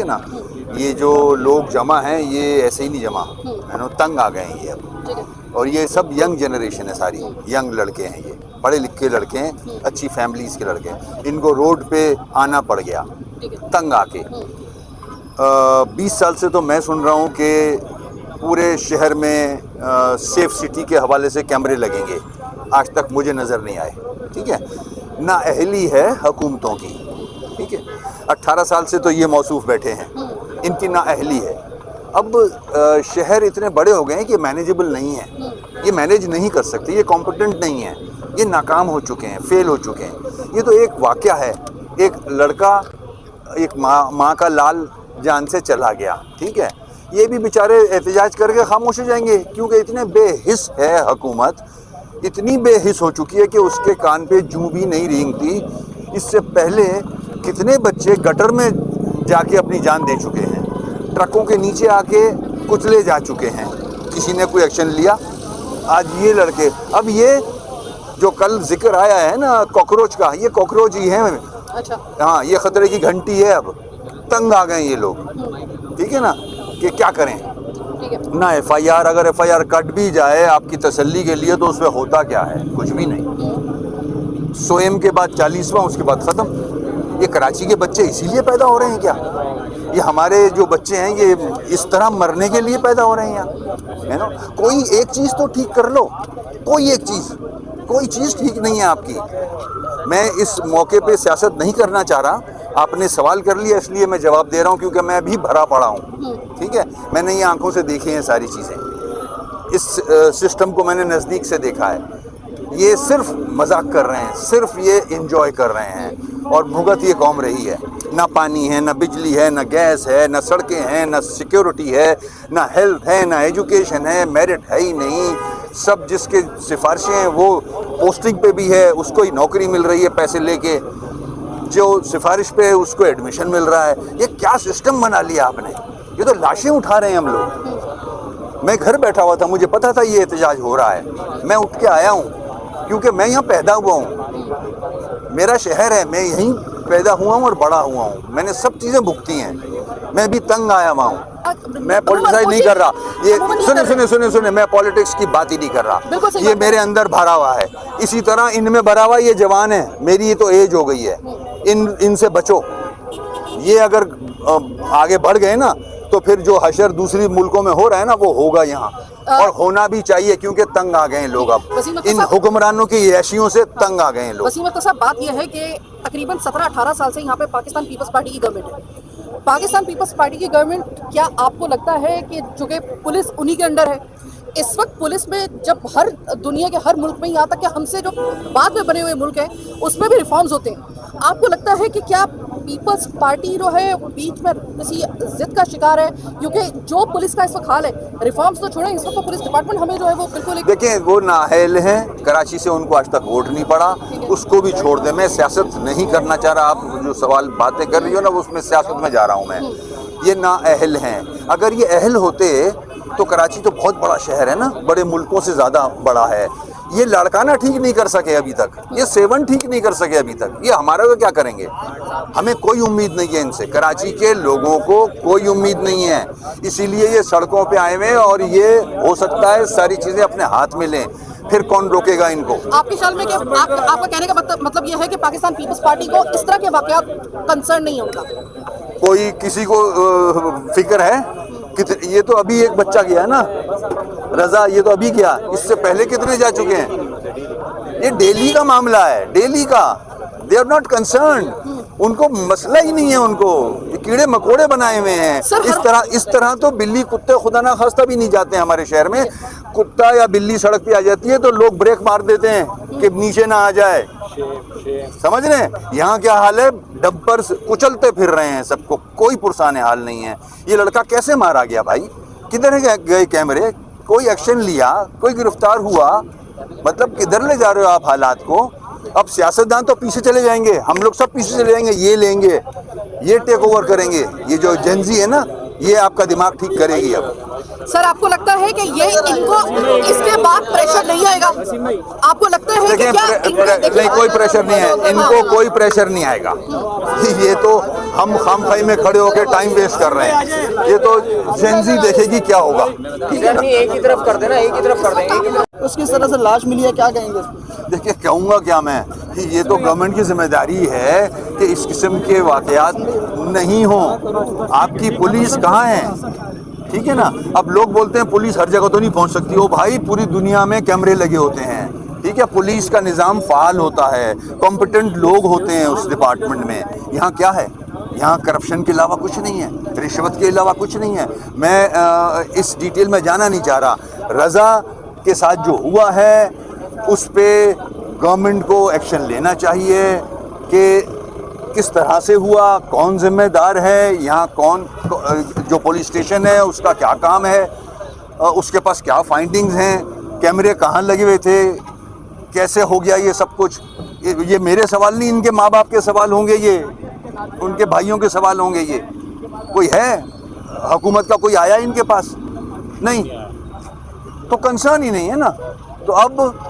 है ना, ये जो लोग जमा हैं ये ऐसे ही नहीं जमा है ना, तंग आ गए हैं ये अब। और ये सब यंग जनरेशन है, सारी यंग लड़के हैं, ये पढ़े लिखे लड़के हैं, अच्छी फैमिलीज के लड़के हैं। इनको रोड पे आना पड़ गया तंग आके। 20 साल से तो मैं सुन रहा हूँ कि पूरे शहर में सेफ सिटी के हवाले से कैमरे लगेंगे, आज तक मुझे नज़र नहीं आए। ठीक है, ना अहली है हुकूमतों की। ठीक है, 18 साल से तो ये मौसूफ बैठे हैं, इनकी ना अहली है। अब शहर इतने बड़े हो गए हैं कि मैनेजेबल नहीं है, ये मैनेज नहीं कर सकते, ये कॉम्पिटेंट नहीं है, ये नाकाम हो चुके हैं, फेल हो चुके हैं। ये तो एक वाक़या है, एक लड़का एक माँ का लाल जान से चला गया। ठीक है, ये भी बेचारे एहतजाज करके खामोश हो जाएंगे क्योंकि इतने बेहिस है हुकूमत, इतनी बेहिस हो चुकी है कि उसके कान पे जूं भी नहीं रेंगती। इससे पहले कितने बच्चे गटर में जाके अपनी जान दे चुके हैं, ट्रकों के नीचे आके कुचले जा चुके हैं, किसी ने कोई एक्शन लिया? आज ये लड़के, अब ये जो कल जिक्र आया है ना कॉकरोच का, ये कॉकरोच ही है। अच्छा, हाँ, ये खतरे की घंटी है। अब तंग आ गए ये लोग। ठीक है ना, कि क्या करें ना। FIR, अगर FIR कट भी जाए आपकी तसल्ली के लिए तो उसमें होता क्या है? कुछ भी नहीं। सोएम के बाद 40वां, उसके बाद ख़त्म। ये कराची के बच्चे इसीलिए पैदा हो रहे हैं क्या? ये हमारे जो बच्चे हैं ये इस तरह मरने के लिए पैदा हो रहे हैं यहाँ, है ना? कोई एक चीज़ तो ठीक कर लो, कोई एक चीज़, कोई चीज़ ठीक नहीं है आपकी। मैं इस मौके पे सियासत नहीं करना चाह रहा, आपने सवाल कर लिया इसलिए मैं जवाब दे रहा हूँ क्योंकि मैं भी भरा पड़ा हूँ। ठीक है, मैंने ये आंखों से देखी हैं सारी चीज़ें, इस सिस्टम को मैंने नज़दीक से देखा है। ये सिर्फ मजाक कर रहे हैं, सिर्फ ये इंजॉय कर रहे हैं और भुगत ये कौम रही है। ना पानी है, ना बिजली है, ना गैस है, ना सड़कें हैं, ना सिक्योरिटी है, ना हेल्थ है, ना एजुकेशन है, मेरिट है ही नहीं। सब जिसके सिफारिशें हैं वो पोस्टिंग पे भी है, उसको ही नौकरी मिल रही है पैसे लेके, जो सिफारिश पे है उसको एडमिशन मिल रहा है। ये क्या सिस्टम बना लिया आपने? ये तो लाशें उठा रहे हैं हम लोग। मैं घर बैठा हुआ था, मुझे पता था ये एहतजाज हो रहा है, मैं उठ के आया हूँ क्योंकि मैं यहाँ पैदा हुआ हूँ, मेरा शहर है, मैं यहीं पैदा हुआ हूँ और बड़ा हुआ हूँ, मैंने सब चीज़ें भुगती हैं, मैं भी तंग आया हुआ हूँ। मैं पॉलिटिसाइज नहीं कर रहा, ये सुने, मैं पॉलिटिक्स की बात ही नहीं कर रहा, ये मेरे अंदर भरा हुआ है, इसी तरह इनमें भरा हुआ ये जवान है, मेरी ये तो एज हो गई है, इनसे बचो। ये अगर आगे बढ़ गए ना तो फिर जो हशर दूसरी मुल्कों में हो रहा है ना वो होगा यहाँ, और होना भी चाहिए क्योंकि तंग आ गए हैं लोग। अब इन हुक्मरानों की ऐशियों से तंग आ गए हैं लोग। वसीम अख्तर साहब, बात यह है कि तकरीबन 17-18 साल से यहाँ पे पाकिस्तान पीपल्स पार्टी की गवर्नमेंट है। पाकिस्तान पीपल्स पार्टी की गवर्नमेंट, क्या आपको लगता है कि जो कि पुलिस उन्हीं के अंडर है, इस वक्त पुलिस में जब हर दुनिया के हर मुल्क में, यहाँ तक कि हमसे जो बाद में बने हुए मुल्क हैं उसमें भी रिफॉर्म्स होते हैं, आपको लगता है कि क्या पीपल्स पार्टी जो है बीच में किसी जिद का शिकार है? क्योंकि जो पुलिस का इस वक्त हाल है, रिफॉर्म्स तो छोड़ें, इस वक्त तो पुलिस डिपार्टमेंट हमें जो है वो बिल्कुल देखिए, वो नाअहल हैं, कराची से उनको आज तक वोट नहीं पड़ा, उसको भी छोड़ दें। मैं सियासत नहीं करना चाह रहा, आप जो सवाल बातें कर रही हो ना वो उसमें सियासत में जा रहा हूँ मैं। ये नाअहल हैं, अगर ये अहल होते तो कराची तो बहुत बड़ा शहर है ना, बड़े मुल्कों से ज़्यादा बड़ा है। ये लड़काना ठीक नहीं कर सके अभी तक, ये सेवन ठीक नहीं कर सके अभी तक, ये हमारा तो क्या करेंगे? हमें कोई उम्मीद नहीं है इनसे, कराची के लोगों को कोई उम्मीद नहीं है, इसीलिए ये सड़कों पे आए हुए हैं और ये हो सकता है सारी चीज़ें अपने हाथ में लें, फिर कौन रोकेगा इनको? आपके ख्याल में कि आपका कहने का मतलब यह है कि पाकिस्तान पीपल्स पार्टी को इस तरह के वाकयात कंसर्न नहीं है उनका? कोई किसी को फिक्र है? ये तो अभी एक बच्चा गया ना रजा, ये तो अभी गया, इससे पहले कितने जा चुके हैं? ये डेली का मामला है, डेली का। दे आर नॉट कंसर्न, उनको मसला ही नहीं है, उनको ये कीड़े मकोड़े बनाए हुए हैं। इस तरह तो बिल्ली कुत्ते खुदा ना खास्ता भी नहीं जाते हैं हमारे शहर में। कुत्ता या बिल्ली सड़क पे आ जाती है तो लोग ब्रेक मार देते हैं कि नीचे ना आ जाए, समझ रहे हैं? यहाँ क्या हाल है? डब्बर कुचलते फिर रहे हैं सबको, कोई पुरसान हाल नहीं है। ये लड़का कैसे मारा गया भाई? किधर गए कैमरे? कोई एक्शन लिया? कोई गिरफ्तार हुआ? मतलब किधर ले जा रहे हो आप हालात को? अब सियासतदान तो पीछे चले जाएंगे, हम लोग सब पीछे चले जाएंगे, ये लेंगे, ये टेक ओवर करेंगे। ये जो जेनजी है ना, ये आपका दिमाग ठीक करेगी अब। सर आपको लगता है कि ये इनको इसके बाद प्रेशर नहीं आएगा? आपको लगता है कि देखिए क्या नहीं, कोई प्रेशर नहीं है, इनको कोई प्रेशर नहीं आएगा। ये तो हम खामखाई में खड़े होकर टाइम वेस्ट कर रहे हैं। ये तो जेनजी देखेगी क्या होगा, ठीक है ना। एक ही तरफ कर देना, एक ही तरफ कर देंगे। उसकी तरह से लाश मिली है, क्या कहेंगे? देखिए कहूँगा क्या मैं, ये तो गवर्नमेंट की जिम्मेदारी है कि इस किस्म के वाकयात नहीं हों। आपकी पुलिस कहाँ है, ठीक है ना। अब लोग बोलते हैं पुलिस हर जगह तो नहीं पहुंच सकती। हो भाई, पूरी दुनिया में कैमरे लगे होते हैं, ठीक है। पुलिस का निज़ाम फ़ाल होता है, कॉम्पिटेंट लोग होते हैं उस डिपार्टमेंट में। यहाँ क्या है, यहाँ करप्शन के अलावा कुछ नहीं है, रिश्वत के अलावा कुछ नहीं है। मैं इस डिटेल में जाना नहीं चाह रहा। रज़ा के साथ जो हुआ है उस पर गवर्नमेंट को एक्शन लेना चाहिए कि किस तरह से हुआ, कौन जिम्मेदार है, यहाँ कौन, जो पुलिस स्टेशन है उसका क्या काम है, उसके पास क्या फाइंडिंग्स हैं, कैमरे कहाँ लगे हुए थे, कैसे हो गया ये सब कुछ। ये मेरे सवाल नहीं, इनके माँ बाप के सवाल होंगे, ये उनके भाइयों के सवाल होंगे। ये कोई है हुकूमत का, कोई आया इनके पास? नहीं, तो कंसर्न ही नहीं है ना। तो अब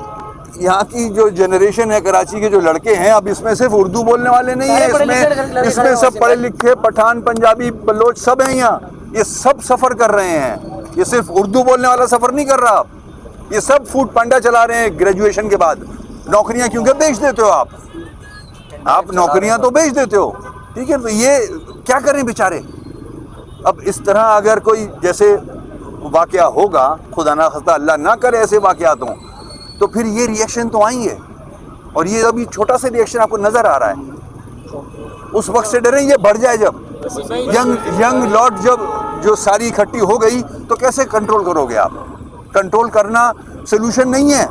यहाँ की जो जनरेशन है, कराची के जो लड़के हैं, अब इसमें सिर्फ उर्दू बोलने वाले नहीं है, इसमें सब पढ़े लिखे पठान, पंजाबी, बलोच सब हैं यहाँ। ये सब सफ़र कर रहे हैं, ये सिर्फ उर्दू बोलने वाला सफ़र नहीं कर रहा। आप ये सब फूड पांडा चला रहे हैं ग्रेजुएशन के बाद। नौकरियाँ क्योंकि बेच देते हो आप नौकरियाँ तो बेच देते हो, ठीक है। तो ये क्या करें बेचारे। अब इस तरह अगर कोई जैसे वाक़या होगा, खुदा ना खास्ता अल्लाह ना करे ऐसे वाक़यात हों, तो फिर ये रिएक्शन तो आएंगे। और ये अभी छोटा सा रिएक्शन आपको नज़र आ रहा है, उस वक्त से डरें ये बढ़ जाए। जब यंग लॉट जब जो सारी इकट्ठी हो गई तो कैसे कंट्रोल करोगे आप? कंट्रोल करना सोल्यूशन नहीं है।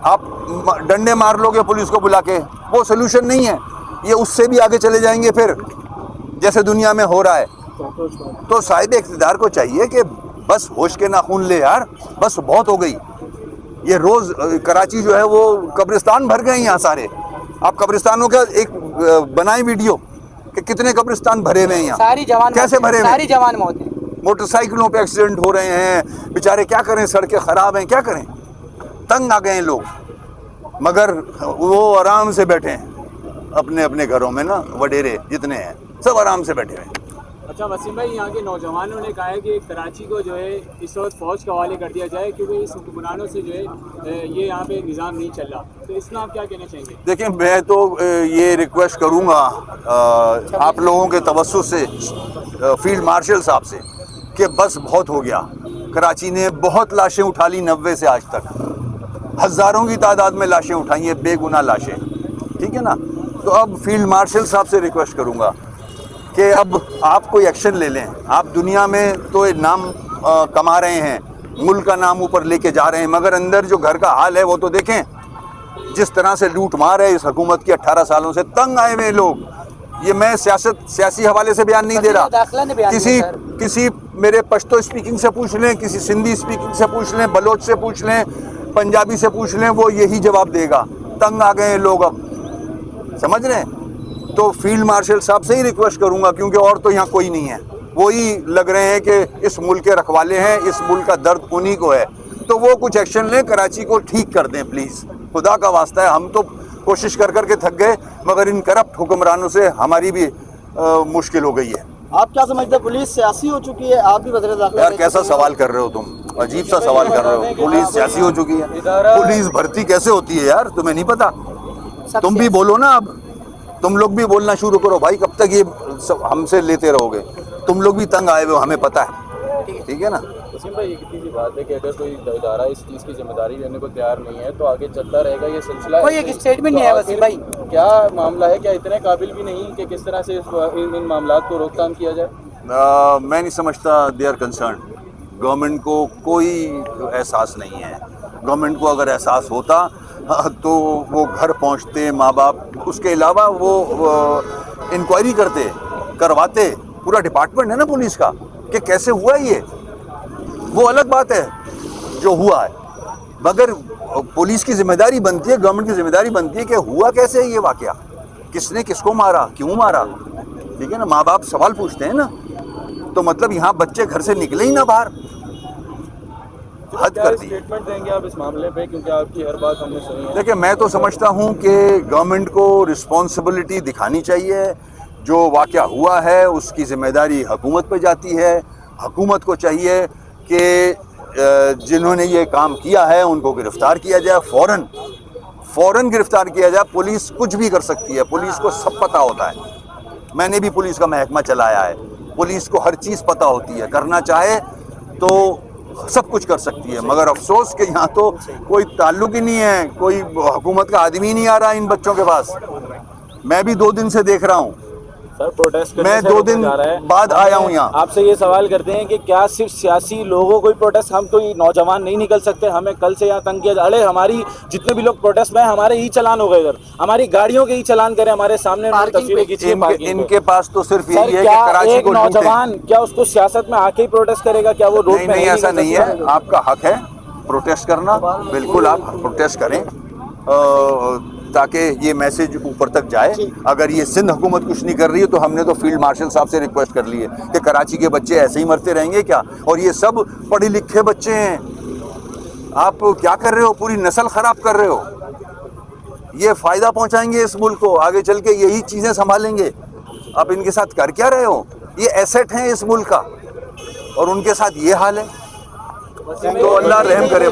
आप डंडे मार लोगे पुलिस को बुला के, वो सोल्यूशन नहीं है। ये उससे भी आगे चले जाएंगे फिर, जैसे दुनिया में हो रहा है। तो साहिब इक़्तिदार को चाहिए कि बस होश के नाखून ले यार, बस बहुत हो गई। ये रोज़ कराची जो है वो कब्रिस्तान भर गए यहाँ सारे। आप कब्रिस्तानों का एक बनाए वीडियो कि कितने कब्रिस्तान भरे हुए हैं यहाँ, सारी जवान कैसे भरे हुए, सारी जवान मौत है। मोटरसाइकिलों पे एक्सीडेंट हो रहे हैं, बेचारे क्या करें, सड़कें ख़राब हैं, क्या करें, तंग आ गए हैं लोग। मगर वो आराम से बैठे हैं अपने अपने घरों में ना, वडेरे जितने हैं सब आराम से बैठे हैं। अच्छा वसीम भाई, यहाँ के नौजवानों ने कहा है कि कराची को जो है इस वक्त फ़ौज के हवाले कर दिया जाए, क्योंकि इस हुक्मरानों से जो है ये यहाँ पे निज़ाम नहीं चल रहा। तो इसमें आप क्या कहना चाहेंगे? देखिए, मैं तो ये रिक्वेस्ट करूँगा आप लोगों के तवज्जुह से फील्ड मार्शल साहब से कि बस बहुत हो गया। कराची ने बहुत लाशें उठा ली 90 से आज तक, हज़ारों की तादाद में लाशें उठाई हैं, बेगुनाह लाशें, ठीक है ना। तो अब फील्ड मार्शल साहब से रिक्वेस्ट करूँगा कि अब आप कोई एक्शन ले लें। आप दुनिया में तो नाम कमा रहे हैं, मुल्क का नाम ऊपर लेके जा रहे हैं, मगर अंदर जो घर का हाल है वो तो देखें। जिस तरह से लूट मार है इस हुकूमत की, 18 सालों से तंग आए हुए लोग। ये मैं सियासी हवाले से बयान नहीं दे रहा, किसी मेरे पश्तो स्पीकिंग से पूछ लें, किसी सिंधी स्पीकिंग से पूछ लें, बलोच से पूछ लें, पंजाबी से पूछ लें, वो यही जवाब देगा। तंग आ गए हैं लोग, अब समझ रहे हैं। तो फील्ड मार्शल साहब से ही रिक्वेस्ट करूंगा, क्योंकि और तो यहाँ कोई नहीं है, वही लग रहे हैं कि इस मुल्क के रखवाले हैं, इस मुल्क का दर्द उन्हीं को है। तो वो कुछ एक्शन लें, कराची को ठीक कर दें प्लीज़, खुदा का वास्ता है। हम तो कोशिश कर कर के थक गए, मगर इन करप्ट हुक्मरानों से हमारी भी मुश्किल हो गई है। आप क्या समझते हैं, पुलिस सियासी हो चुकी है? आप भी वज़ीर दाखिला यार कैसा सवाल कर रहे हो तुम, अजीब सा सवाल कर रहे हो। पुलिस सियासी हो चुकी है? पुलिस भर्ती कैसे होती है यार, तुम्हें नहीं पता? तुम भी बोलो ना, अब तुम लोग भी बोलना शुरू करो भाई। कब तक ये हमसे लेते रहोगे? तुम लोग भी तंग आए हुए हो, हमें पता है, ठीक है ना। वसीम भाई, एक इतनी सी बात है कि अगर कोई इदारा इस चीज़ की जिम्मेदारी लेने को तैयार नहीं है तो आगे चलता रहेगा ये सिलसिला। कोई एक स्टेटमेंट नहीं है वसीम भाई, क्या मामला है? क्या इतने काबिल भी नहीं कि किस तरह से इन मामलों को रोकथाम किया जाए? मैं नहीं समझता दे आर कंसर्न। गवर्नमेंट को कोई एहसास नहीं है। गवर्नमेंट को अगर एहसास होता तो वो घर पहुंचते, माँ बाप, उसके अलावा वो इंक्वायरी करवाते। पूरा डिपार्टमेंट है ना पुलिस का कि कैसे हुआ ये, वो अलग बात है जो हुआ है। मगर पुलिस की जिम्मेदारी बनती है, गवर्नमेंट की जिम्मेदारी बनती है कि हुआ कैसे ये वाकया, किसने किसको मारा, क्यों मारा, ठीक है ना। माँ बाप सवाल पूछते हैं ना, तो मतलब यहाँ बच्चे घर से निकले ही ना बाहर, हद कर दी। स्टेटमेंट देंगे आप इस मामले पे, क्योंकि आपकी हर बात हमने सुनी है। देखिए, मैं तो समझता हूँ कि गवर्नमेंट को रिस्पॉन्सिबिलिटी दिखानी चाहिए। जो वाक़या हुआ है उसकी ज़िम्मेदारी हुकूमत पे जाती है। हुकूमत को चाहिए कि जिन्होंने ये काम किया है उनको गिरफ़्तार किया जाए, फ़ौरन गिरफ़्तार किया जाए। पुलिस कुछ भी कर सकती है, पुलिस को सब पता होता है। मैंने भी पुलिस का महकमा चलाया है, पुलिस को हर चीज़ पता होती है, करना चाहे तो सब कुछ कर सकती है। मगर अफसोस कि यहाँ तो कोई ताल्लुक ही नहीं है, कोई हुकूमत का आदमी नहीं आ रहा इन बच्चों के पास। मैं भी 2 दिन से देख रहा हूँ, सर प्रोटेस्ट करने मैं से 2 रोका दिन जा रहा है। बाद आया हूँ यहाँ। आपसे ये सवाल करते हैं कि क्या सिर्फ सियासी लोगों को ही प्रोटेस्ट, हम कोई नौजवान नहीं निकल सकते? हमें कल से यहाँ तंग किया, अरे हमारी जितने भी लोग प्रोटेस्ट में, हमारे ही चलान हो गए, इधर हमारी गाड़ियों के ही चलान करें, हमारे सामने तस्वीरें खींची है पार्किंग पे। इनके पास तो सिर्फ सर, यही है कि क्या कराची एक को लूटें। नौजवान क्या उसको सियासत में आके ही प्रोटेस्ट करेगा? क्या वो रोड नहीं पे नहीं, ऐसा निकल नहीं सकता? है। आपका हक है प्रोटेस्ट करना, बिल्कुल आप प्रोटेस्ट करें, ताकि ये मैसेज ऊपर तक जाए। अगर ये सिंध हुकूमत कुछ नहीं कर रही है तो हमने तो फील्ड मार्शल साहब से रिक्वेस्ट कर ली है कि कराची के बच्चे ऐसे ही मरते रहेंगे क्या? और ये सब पढ़े लिखे बच्चे हैं, आप क्या कर रहे हो? पूरी नस्ल ख़राब कर रहे हो। ये फ़ायदा पहुंचाएंगे इस मुल्क को, आगे चल के यही चीज़ें संभालेंगे। आप इनके साथ कर क्या रहे हो? ये एसेट हैं इस मुल्क का और उनके साथ ये हाल है। तो अल्लाह रहम करे।